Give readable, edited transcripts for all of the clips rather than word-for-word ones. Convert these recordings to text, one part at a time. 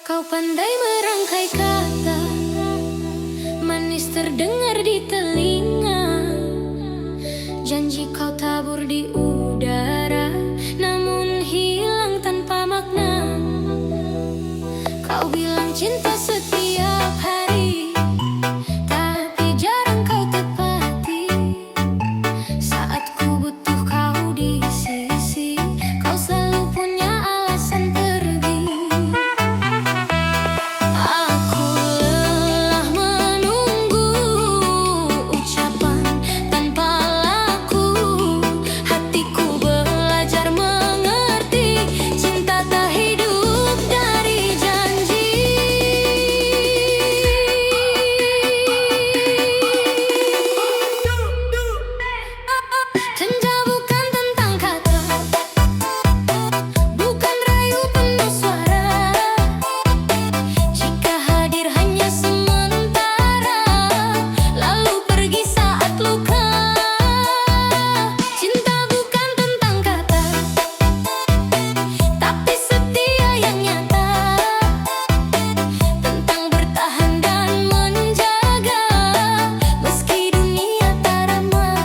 Kau pandai merangkai kata, manis terdengar di telinga. Janji kau tabur di udara, namun hilang tanpa makna. Kau bilang cinta setiap hari, tapi jarang kau tepati. Saat ku butuh kau di sisi, kau selalu punya alasan pergi. Aku lelah menunggu ucapan tanpa laku. Hatiku belajar mengerti, cinta tak hidup dari janji. Cinta bukan tentang kata, bukan rayu penuh suara. Jika hadir hanya sementara, lalu pergi saat luka. Cinta bukan tentang kata, tapi setia yang nyata. Tentang bertahan dan menjaga, meski dunia tak ramah.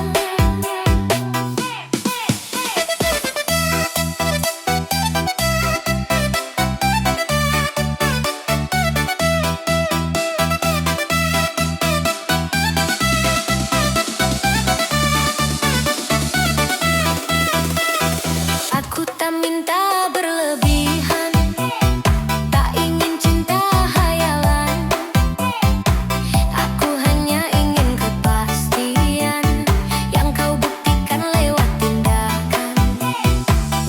Aku tak minta berlebihan, tak ingin cinta hayalan. Aku hanya ingin kepastian yang kau buktikan lewat tindakan.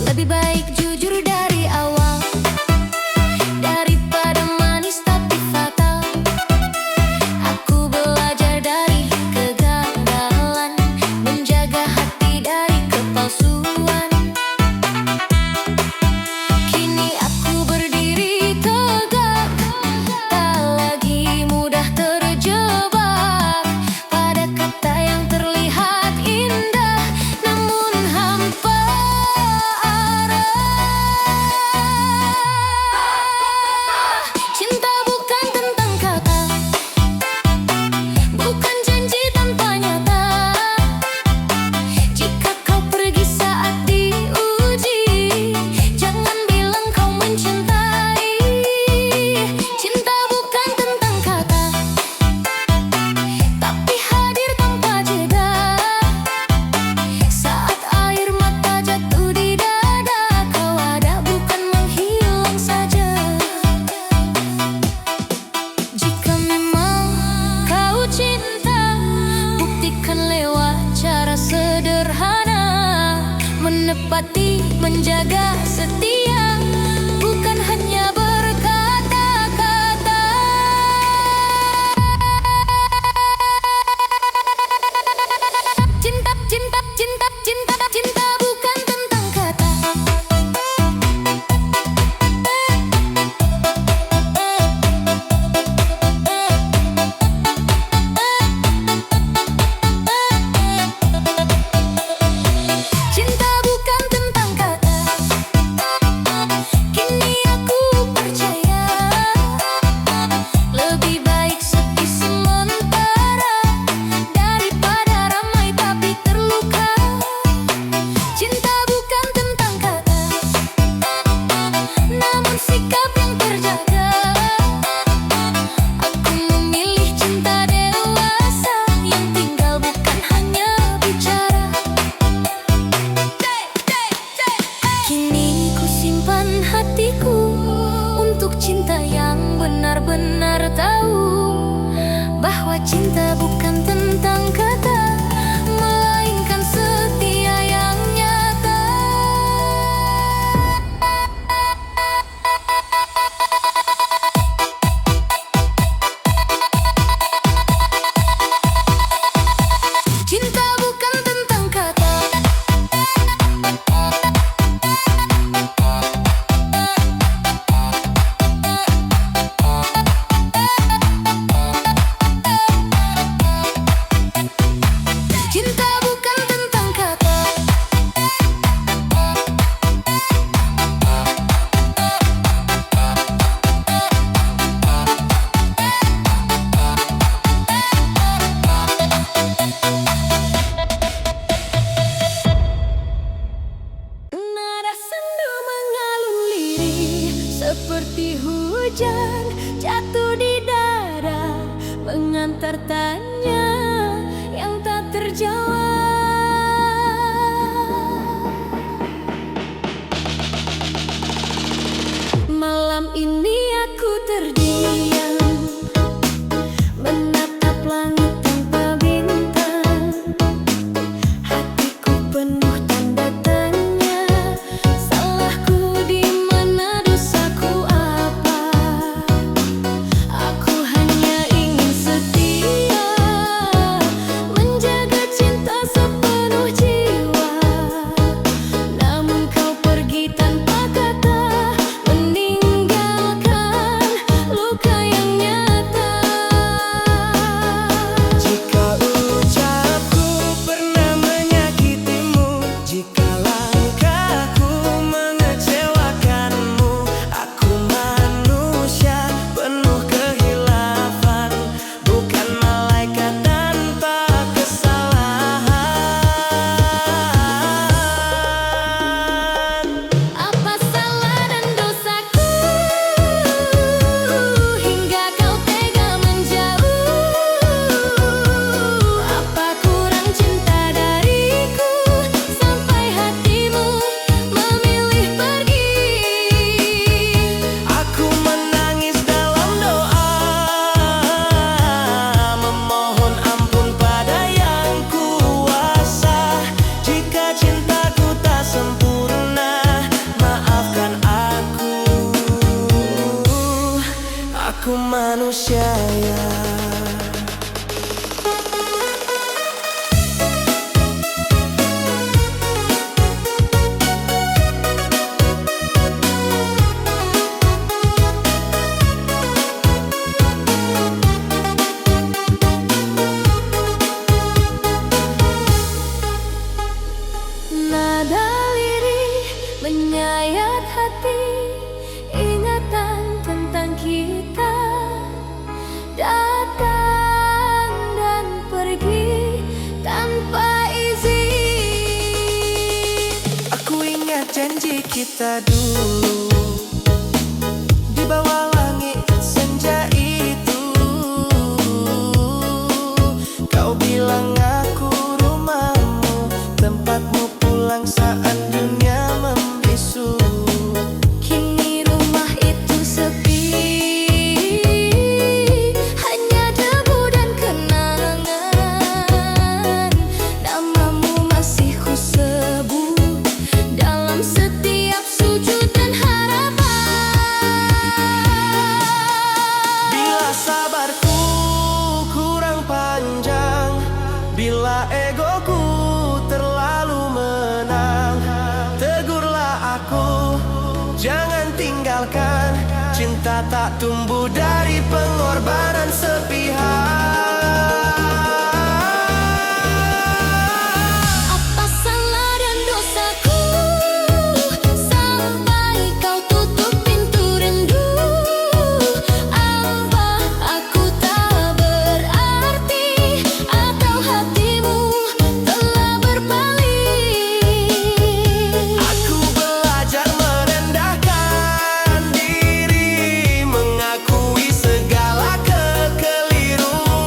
Lebih baik jujur dari awal, daripada manis tapi fatal. Aku belajar dari kegagalan, menjaga hati dari kepalsuan. Kini aku berdiri tegak, tak lagi mudah terjebak pada kata yang terlihat indah, namun hampa arah. Cinta bukan tentang kata, bukan janji tanpa nyata. Jika kau pergi saat diuji, jangan bilang kau mencintai. Cinta bukan tentang kata, tapi hadir tanpa jeda. Saat air mata jatuh di dada, kau ada bukan menghilang saja. Jika memang kau cinta, buktikan lewat cara sederhana. Menepati, menjaga, setia, bukan hanya berkata-kata. Cinta, cinta, cinta, cinta, cinta bukan tentang kata. Cinta bukan tentang kata, kini aku percaya. Lebih baik sepi sementara, daripada ramai tapi terluka. Cinta bukan tentang kata, namun sikap yang terjaga. Aku memilih cinta dewasa, yang tinggal bukan hanya bicara. Kini ku simpan hatiku untuk cinta yang benar-benar tahu bahwa cinta bukan tentang kata, melainkan setia yang nyata. Cinta bukan tentang kata. seperti hujan jatuh di dada, mengantar tanya yang tak terjawab. Malam ini aku terdiam, menatap langit tanpa bintang. Hatiku penuh tanda tanya, salahku di mana, dosaku apa? Aku hanya ingin setia, menjaga cinta sepenuh jiwa. Namun kau pergi tanpa kata, meninggalkan luka yang nyata. Jika ucapku pernah menyakitimu, jika langkahku mengecewakanmu, aku manusia penuh kehilafan, bukan malaikat tanpa kesalahan. Apa salah dan dosaku hingga kau tega menjauh? Apa kurang cinta dariku sampai hatimu memilih pergi? Aku menangis dalam doa, memohon ampun pada yang kuasa. Jika cintaku tak sempurna, maafkan aku manusia ya. Nada lirih menyayat hati, ingatan tentang kita datang dan pergi tanpa izin. Aku ingat janji kita dulu di bawah langit senja itu. Kau bilang aku rumahmu, tempatmu pulang saat dunia membisu. Kini rumah itu sepi, hanya debu dan kenangan. Namamu masih ku sebut dalam setiap sujud dan harapan. Bila sabarku kurang panjang, bila egoku terlalu menang, tegurlah aku, jangan tinggalkan. Cinta tak tumbuh dari pengorbanan sepihak. Apa salah dan dosaku sampai kau tutup pintu rindu? Apa aku tak berarti atau hatimu telah berpaling? Aku belajar merendahkan diri, mengakui segala kekeliruan.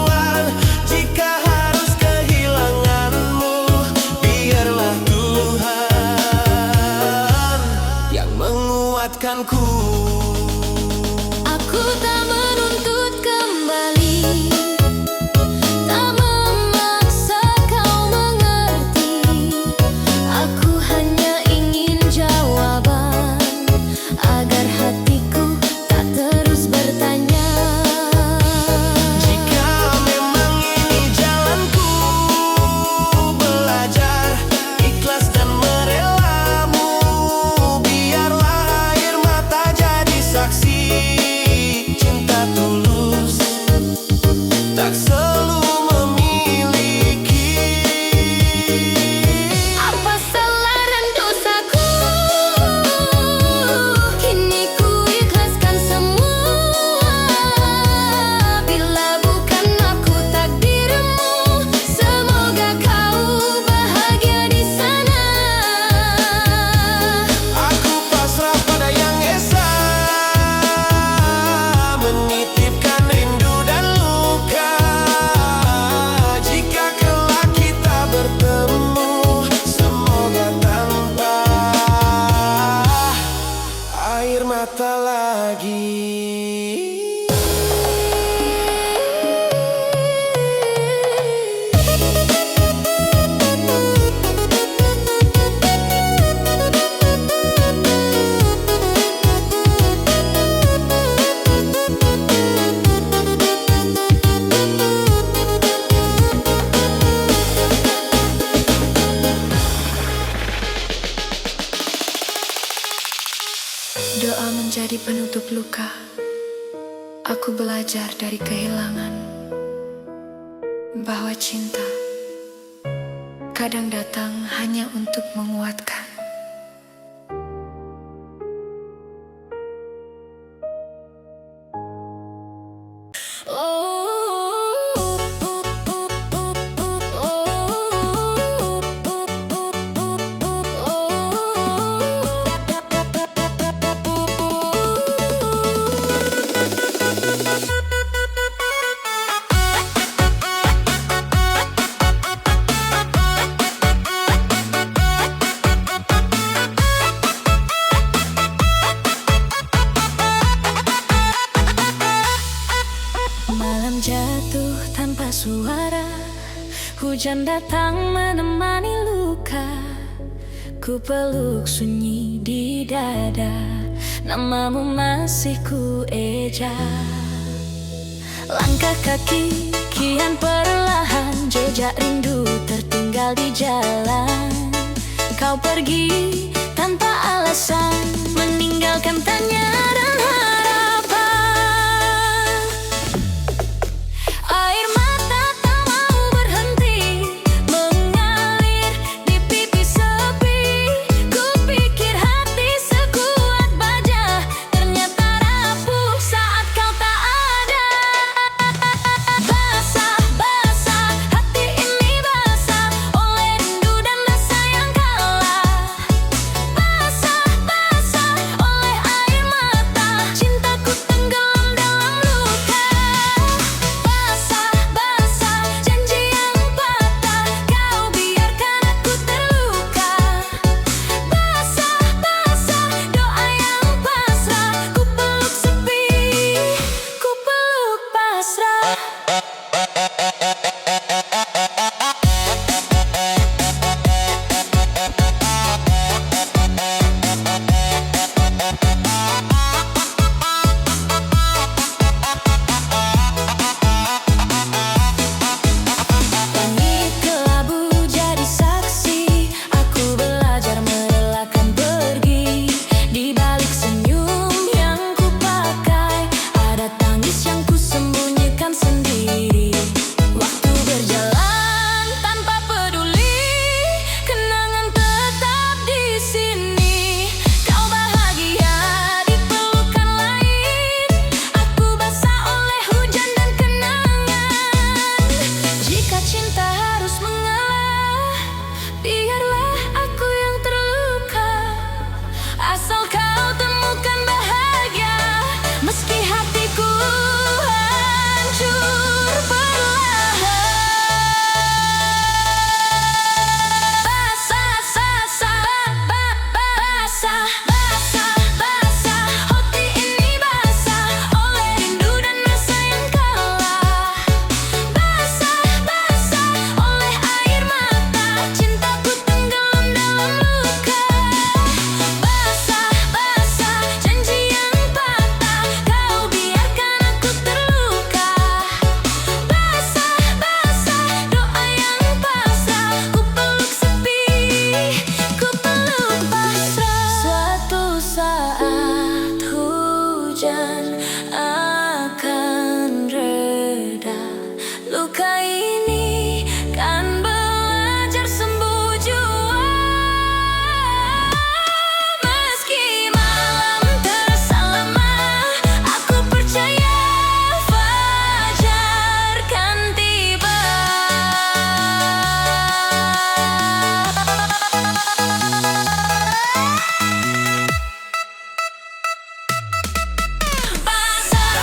luka, aku belajar dari kehilangan bahwa cinta kadang datang hanya untuk menguatkan. Malam jatuh tanpa suara, hujan datang menemani luka. Ku peluk sunyi di dada, namamu masih ku eja. Langkah kaki kian perlahan, jejak rindu tertinggal di jalan. Kau pergi tanpa alasan, meninggalkan tanya dan harapan. Air mata tak mau berhenti mengalir di pipi sepi. Ku pikir hati sekuat baja, ternyata rapuh saat kau tak ada. Basah, basah, hati ini basah oleh rindu dan rasa yang kalah. Basah, basah oleh air mata, cintaku tenggelam dalam luka. Basah, basah, janji yang patah, kau biarkan aku terluka. Basah, basah, doa yang pasrah, ku peluk sepi, ku peluk pasrah. Langit kelabu jadi saksi, aku belajar merelakan pergi. Di balik senyum yang ku pakai, ada tangis yang ku sembunyikan sendiri. Waktu berjalan tanpa peduli, kenangan tetap di sini. Kau bahagia di pelukan lain, aku basah oleh hujan dan kenangan. Jika cinta harus mengalah, biarlah aku yang terluka. Asal kau temukan bahagia, meski hatiku hancur perlahan. Basah, basah, basah, basah, basah, hati ini basah oleh rindu dan rasa yang kalah. Basah, basah oleh air mata, cintaku tenggelam dalam luka. Basah, basah, janji yang patah, kau biarkan aku terluka. Basah, basah, doa yang pasrah, ku peluk sepi, ku peluk pasrah. Suatu saat hujan akan reda, luka ini kan belajar sembuh jua. Meski malam terasa lama, aku percaya fajar kan tiba. Basah,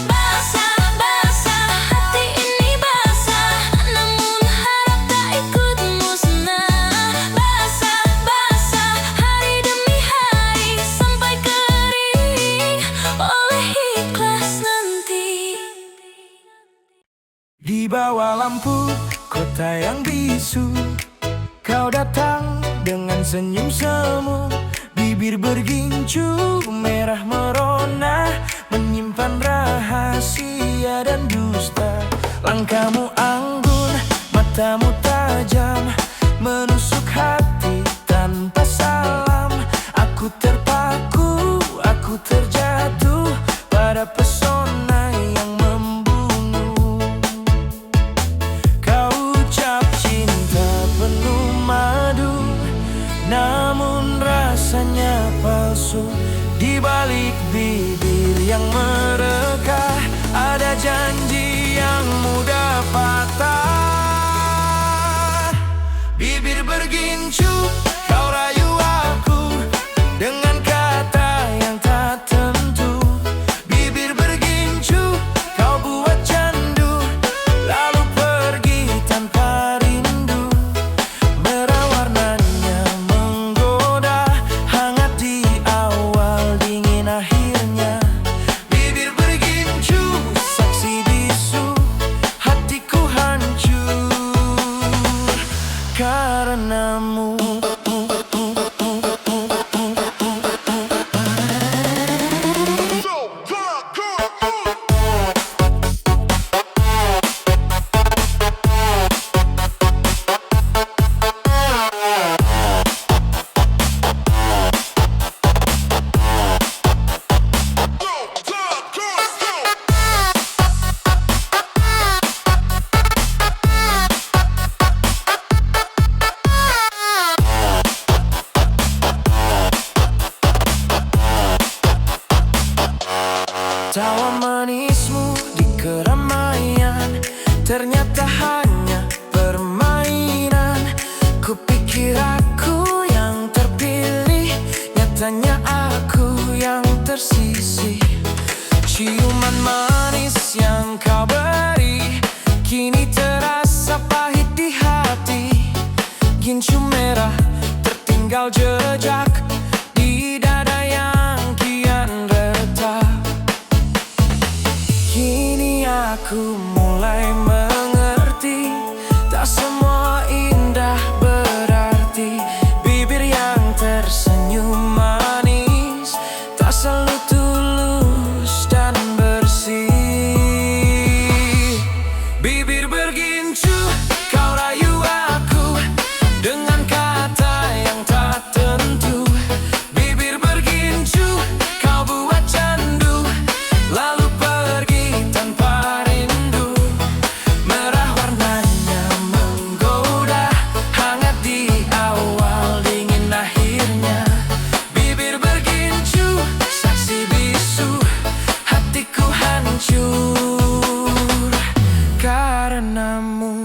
basah, basah, hati ini basah, namun harap tak ikut musnah. Basah, basah, hari demi hari sampai kering oleh ikhlas nanti. Di bawah lampu kota yang bisu, kau datang dengan senyum semu. Bibir bergincu merah merona, menyimpan rahasia dan dusta. Langkahmu anggun, matamu tajam, menusuk hati tanpa salam. Aku terpaku, aku terjatuh pada pesona yang membunuh. Kau ucap cinta penuh madu, namun rasanya palsu. Di balik bibir yang merekah ada janji yang mudah patah. Bibir bergincu, kau rayu aku dengan kata yang tak tentu. Bibir bergincu, kau buat candu, lalu pergi tanpa rindu. Merah warnanya menggoda, hangat di awal, dingin akhirnya. Bibir bergincu, saksi bisu, hatiku hancur karenamu. Tawa manismu di keramaian ternyata hanya permainan. Kupikir aku yang terpilih, nyatanya aku yang tersisih. Ciuman manis yang kau beri kini terasa pahit di hati. Gincu merah tertinggal jejak di dada yang kian retak. Kini aku mulai mengerti, tak semua indah berarti. Bibir yang tersenyum manis tak selalu tulus dan bersih. Bibir bergincu, kau rayu aku dengan kata yang tak tentu. Bibir bergincu, kau buat candu, lalu pergi tanpa rindu. Merah warnanya menggoda, hangat di awal, dingin akhirnya. Bibir bergincu, saksi bisu, hatiku hancur karenamu.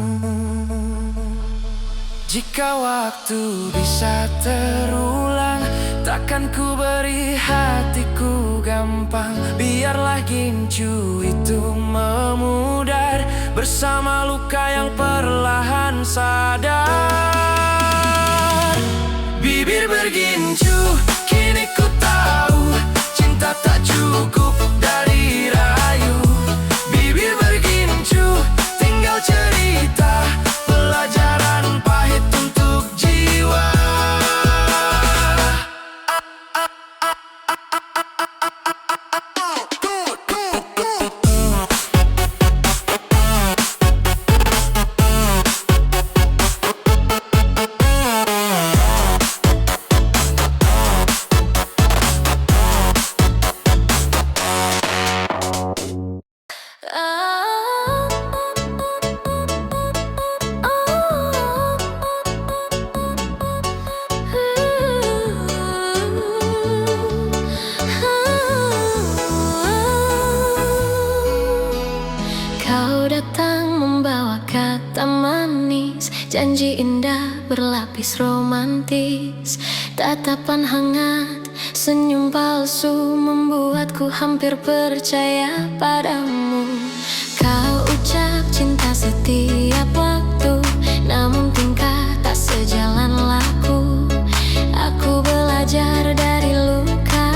Jika waktu bisa terulang, takkan ku beri hatiku gampang. Biarlah gincu itu memudar bersama luka yang perlahan sadar. Bibir bergincu, kini ku tahu cinta tak cukup dari rayu. Bibir bergincu, tinggal cerita pelajaran pahit untuk jiwa. Kau datang membawa kata manis, janji indah berlapis romantis. Tatapan hangat, senyum palsu membuatku hampir percaya padamu. Kau ucap cinta setiap waktu, namun tingkah tak sejalan laku. Aku belajar dari luka,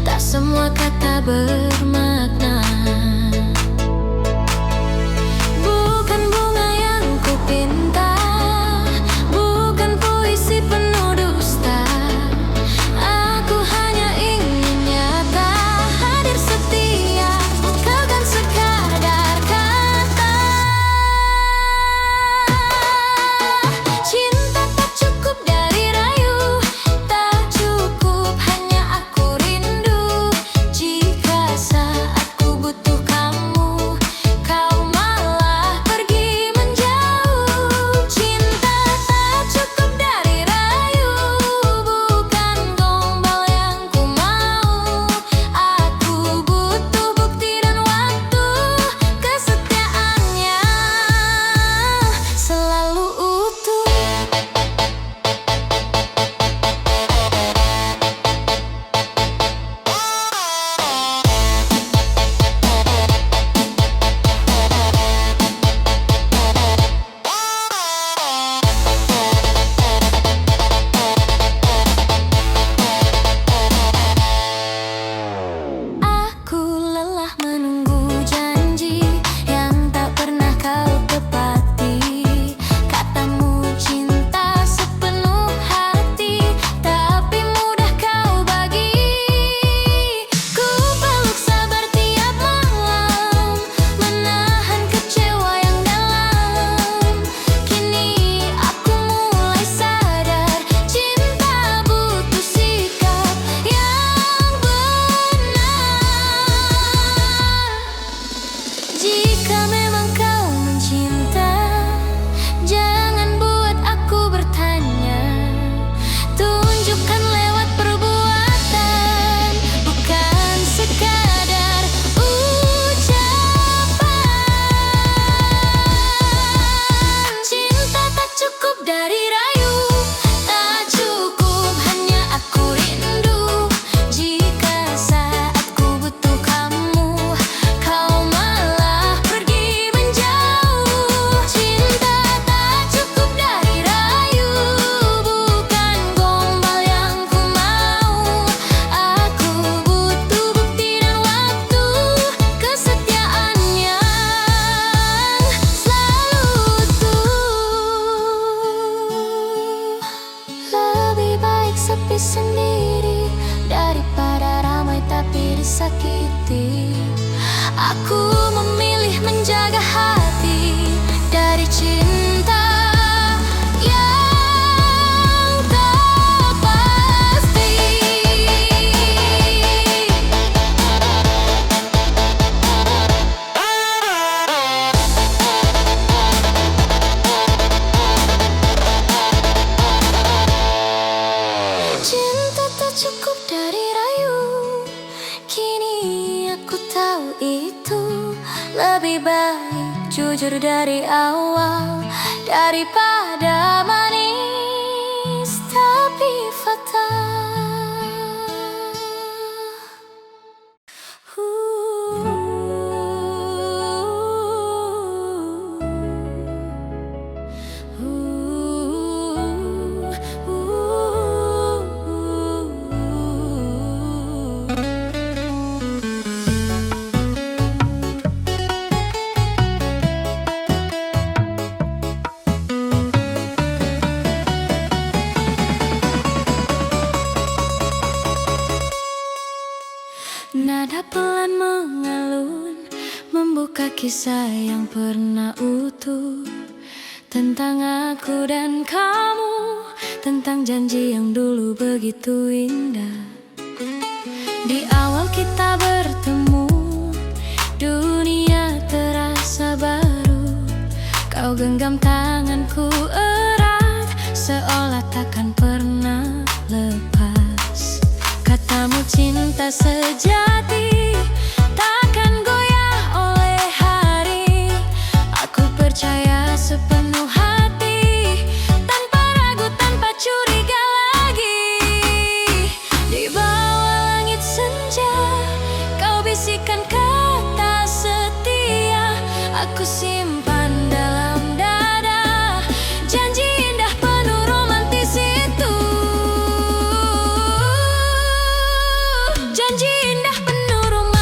tak semua kata bermakna. Bukan bunga yang ku pinta, bukan puisi penuh dusta. Aku hanya ingin nyata hadir setia menjaga hati dari cinta yang tak pasti. Cinta tak cukup dari rayu, kini aku tahu itu. Lebih baik jujur dari awal daripada manis tapi fatal. Nada pelan mengalun, membuka kisah yang pernah utuh, tentang aku dan kamu, tentang janji yang dulu begitu indah. Di awal kita bertemu, dunia terasa baru. Kau genggam tanganku erat, seolah takkan pernah lepas. Katamu cinta sejati takkan goyah oleh hari. Aku percaya sepenuh hati, tanpa ragu, tanpa curiga lagi. Di bawah langit senja, kau bisikan kata setia. Aku simpan dalam dada, janji indah penuh romantis itu. Janji indah penuh romantis.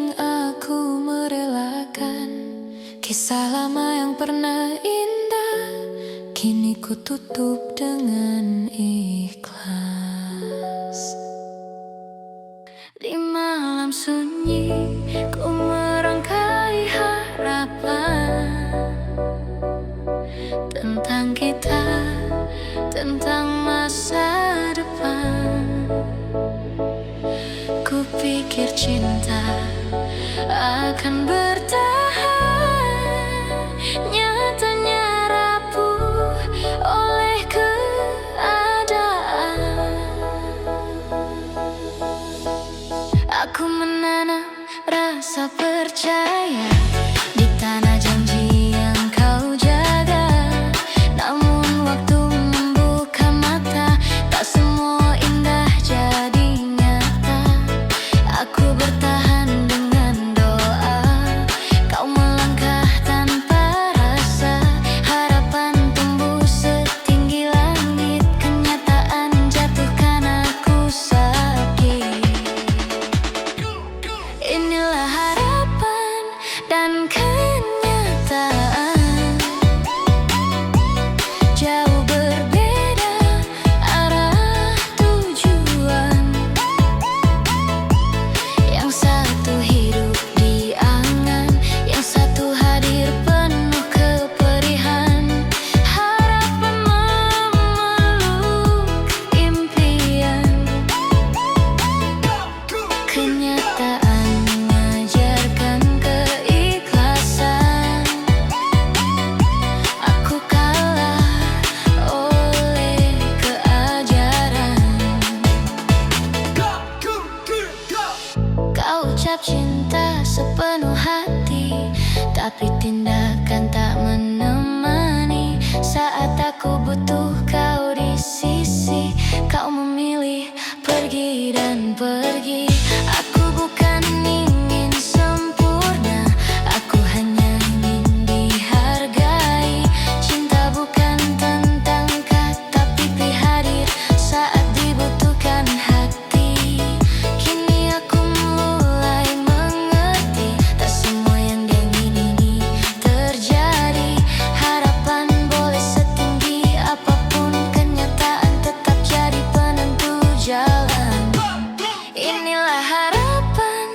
sering aku merelakan kisah lama yang pernah indah, kini ku tutup dengan ikhlas. Di malam sunyi ku merangkai harapan tentang kita, tentang masa depan. Ku pikir cinta akan bertahan, nyatanya rapuh oleh keadaan. Aku menanam rasa percaya di tanah janji yang kau jaga. Namun waktu membuka mata, tak semua indah jadi nyata. Aku bertahan dengan doa, kau melangkah tanpa rasa. Harapan tumbuh setinggi langit, kenyataan jatuhkan aku sakit. Inilah harapan dan kenyataan, jauh berbeda arah tujuan. Yang satu hidup di angan, yang satu hadir penuh keperihan. Harapan memeluk impian, kenyataan mengajarkan keikhlasan. Aku kalah oleh keajaran. Kau ucap cinta sepenuh hati, tapi tindakan tak menemani. Saat aku butuh kau di sisi, kau memilih pergi dan pergi. Aku bukan ingin sempurna, aku hanya ingin dihargai. Cinta bukan tentang kata pipi hadir saat dibutuhkan hati. Kini aku mulai mengerti, tak semua yang diingin ini terjadi. Harapan boleh setinggi apapun, kenyataan tetap jadi penentu jalan. Inilah harapan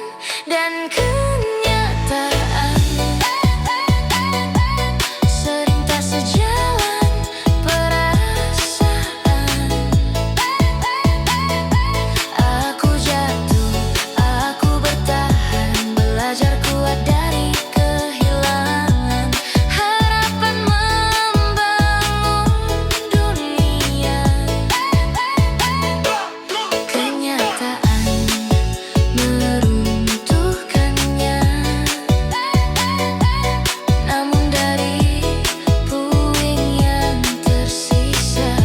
dan kenyataan, sering tak sejalan perasaan. Aku jatuh, aku bertahan, belajar kuat dari kehilangan. Harapan membangun dunia, kenyataan meruntuhkannya. Namun dari puing yang tersisa,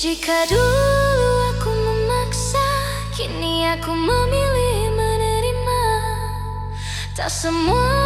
jika dulu aku memaksa, kini aku memilih menerima. Tak semua